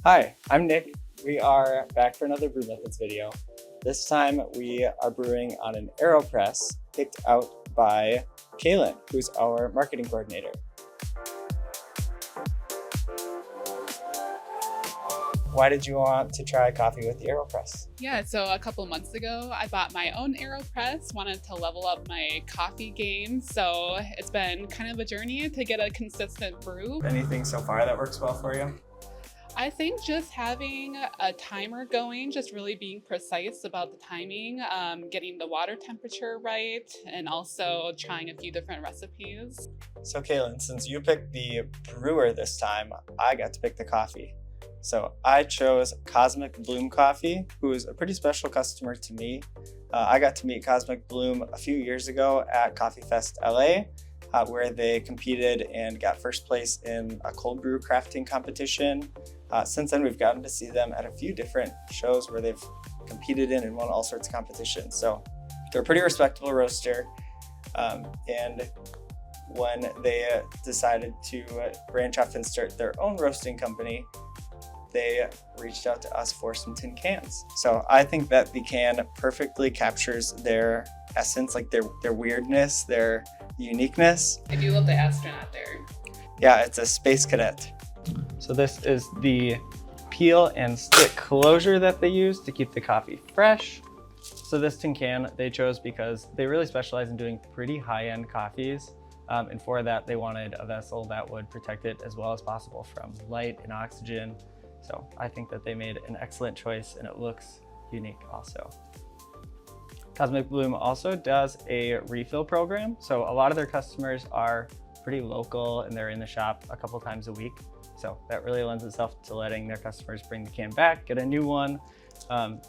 Hi, I'm Nick. We are back for another Brew Methods video. This time we are brewing on an Aeropress picked out by Kaylin, who's our marketing coordinator. Why did you want to try coffee with the Aeropress? Yeah, so a couple months ago, I bought my own Aeropress, wanted to level up my coffee game. So it's been kind of a journey to get a consistent brew. Anything so far that works well for you? I think just having a timer going, just really being precise about the timing, getting the water temperature right, and also trying a few different recipes. So Kaylin, since you picked the brewer this time, I got to pick the coffee. So I chose Cosmic Bloom Coffee, who is a pretty special customer to me. I got to meet Cosmic Bloom a few years ago at Coffee Fest LA, where they competed and got first place in a cold brew crafting competition. Since then, we've gotten to see them at a few different shows where they've competed in and won all sorts of competitions. So they're a pretty respectable roaster. And when they decided to branch off and start their own roasting company, they reached out to us for some tin cans. So I think that the can perfectly captures their essence, like their weirdness, their uniqueness. I do love the astronaut there. Yeah, it's a space cadet. So this is the peel and stick closure that they use to keep the coffee fresh. So this tin can they chose because they really specialize in doing pretty high-end coffees. And for that, they wanted a vessel that would protect it as well as possible from light and oxygen. So I think that they made an excellent choice and it looks unique also. Cosmic Bloom also does a refill program. So a lot of their customers are pretty local and they're in the shop a couple times a week. So that really lends itself to letting their customers bring the can back, get a new one.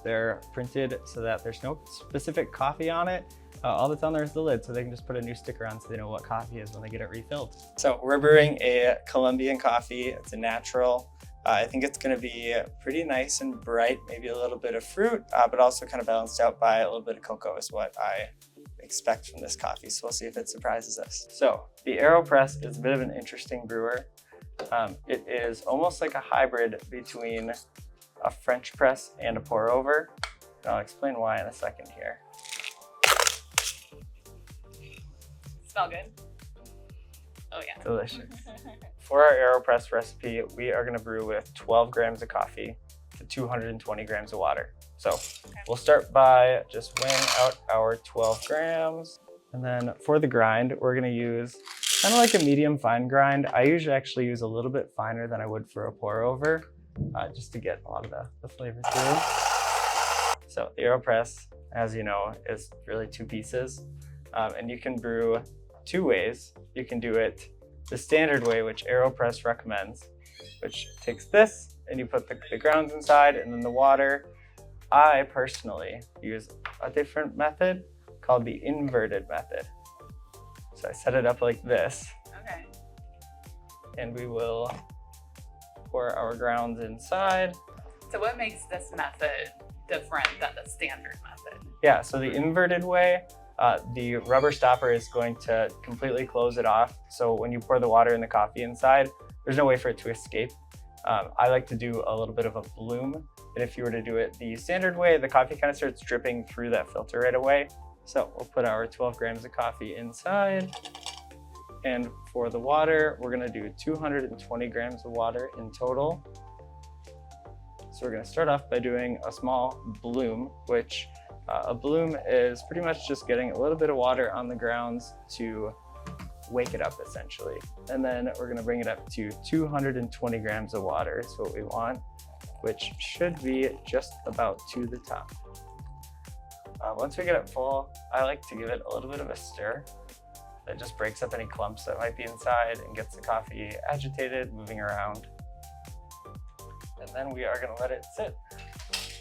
They're printed so that there's no specific coffee on it. All that's on there is the lid, so they can just put a new sticker on so they know what coffee is when they get it refilled. So we're brewing a Colombian coffee. It's a natural. I think it's going to be pretty nice and bright, maybe a little bit of fruit, but also kind of balanced out by a little bit of cocoa is what I expect from this coffee. So we'll see if it surprises us. So the Aeropress is a bit of an interesting brewer. It is almost like a hybrid between a French press and a pour over. And I'll explain why in a second here. Smell good? Oh yeah. Delicious. For our Aeropress recipe, we are going to brew with 12 grams of coffee to 220 grams of water. So we'll start by just weighing out our 12 grams. And then for the grind, we're going to use kind of like a medium fine grind. I usually actually use a little bit finer than I would for a pour over, just to get a lot of the flavor through. So the Aeropress, as you know, is really two pieces. And you can brew two ways. You can do it the standard way, which Aeropress recommends, which takes this and you put the grounds inside and then the water. I personally use a different method called the inverted method. So I set it up like this. Okay. And we will pour our grounds inside. So what makes this method different than the standard method? Yeah, so the inverted way, the rubber stopper is going to completely close it off. So when you pour the water and the coffee inside, there's no way for it to escape. I like to do a little bit of a bloom. And if you were to do it the standard way, the coffee kind of starts dripping through that filter right away. So we'll put our 12 grams of coffee inside. And for the water, we're gonna do 220 grams of water in total. So we're gonna start off by doing a small bloom, which a bloom is pretty much just getting a little bit of water on the grounds to wake it up essentially. And then we're gonna bring it up to 220 grams of water is what we want, which should be just about to the top. Once we get it full, I like to give it a little bit of a stir. That just breaks up any clumps that might be inside and gets the coffee agitated, moving around. And then we are gonna let it sit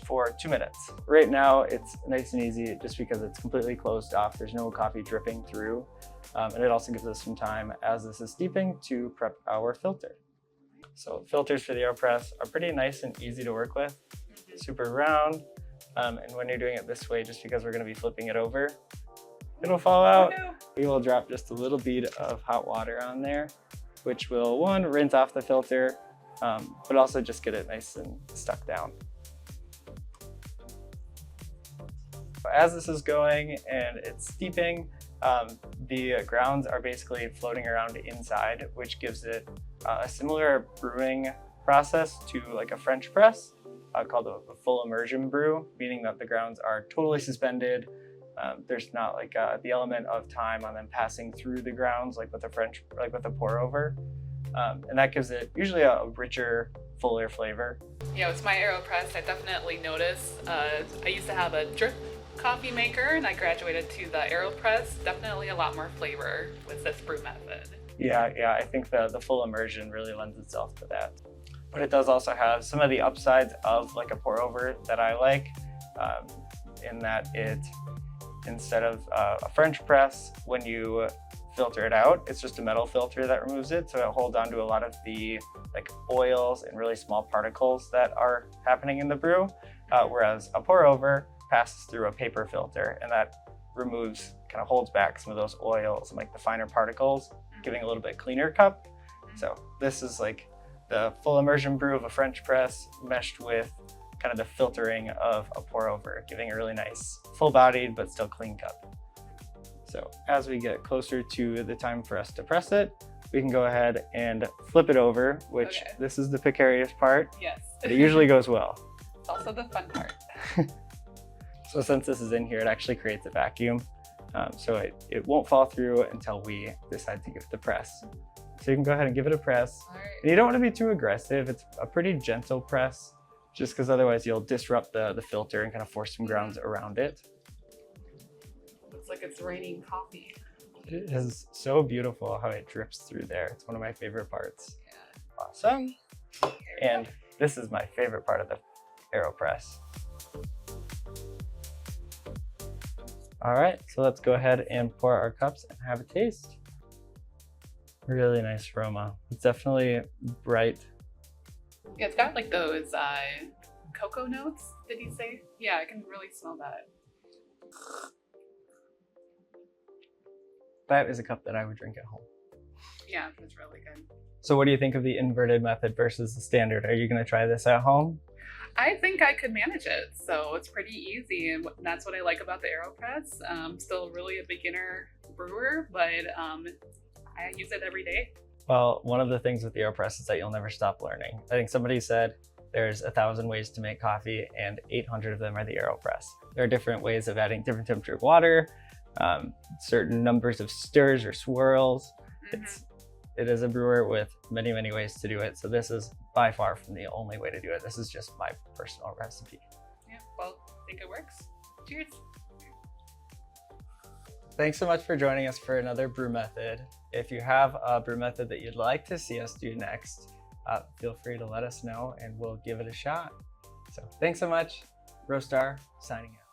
for 2 minutes. Right now, it's nice and easy just because it's completely closed off. There's no coffee dripping through. And it also gives us some time as this is steeping to prep our filter. So filters for the Aeropress are pretty nice and easy to work with, super round. And when you're doing it this way, just because we're gonna be flipping it over, it'll fall out. Oh, no. We will drop just a little bead of hot water on there, which will, one, rinse off the filter, but also just get it nice and stuck down. As this is going and it's steeping, the grounds are basically floating around inside, which gives it a similar brewing process to like a French press called a full immersion brew, meaning that the grounds are totally suspended. There's not like the element of time on them passing through the grounds like with a pour over. And that gives it usually a richer, fuller flavor. Yeah, with my Aeropress, I definitely notice. I used to have a drip coffee maker and I graduated to the Aeropress. Definitely a lot more flavor with this brew method. Yeah, I think the full immersion really lends itself to that. But it does also have some of the upsides of like a pour over that I like, in that it, instead of a French press, when you filter it out, it's just a metal filter that removes it, so it holds on to a lot of the like oils and really small particles that are happening in the brew, whereas a pour over passes through a paper filter, and that removes, kind of holds back some of those oils and like the finer particles, giving a little bit cleaner cup. So this is like the full immersion brew of a French press meshed with kind of the filtering of a pour over, giving a really nice full-bodied but still clean cup. So as we get closer to the time for us to press it, we can go ahead and flip it over, which this is the precarious part. Yes. But it usually goes well. It's also the fun part. So since this is in here, it actually creates a vacuum. So it won't fall through until we decide to give it the press. So you can go ahead and give it a press. All right. And you don't want to be too aggressive. It's a pretty gentle press, just because otherwise you'll disrupt the filter and kind of force some grounds around it. Looks like it's raining coffee. It is so beautiful how it drips through there. It's one of my favorite parts. Yeah. Awesome. And this is my favorite part of the Aeropress. All right, so let's go ahead and pour our cups and have a taste. Really nice aroma. It's definitely bright. Yeah, it's got like those cocoa notes, did you say? Yeah, I can really smell that. That is a cup that I would drink at home. Yeah, it's really good. So what do you think of the inverted method versus the standard? Are you gonna try this at home? I think I could manage it, so it's pretty easy, and that's what I like about the Aeropress. Still really a beginner brewer, but I use it every day. Well, one of the things with the Aeropress is that you'll never stop learning. I think somebody said there's 1,000 ways to make coffee and 800 of them are the Aeropress. There are different ways of adding different temperature of water, certain numbers of stirs or swirls. It is a brewer with many, many ways to do it. So this is by far from the only way to do it. This is just my personal recipe. Yeah, well, I think it works. Cheers. Thanks so much for joining us for another brew method. If you have a brew method that you'd like to see us do next, feel free to let us know and we'll give it a shot. So thanks so much. Roastar signing out.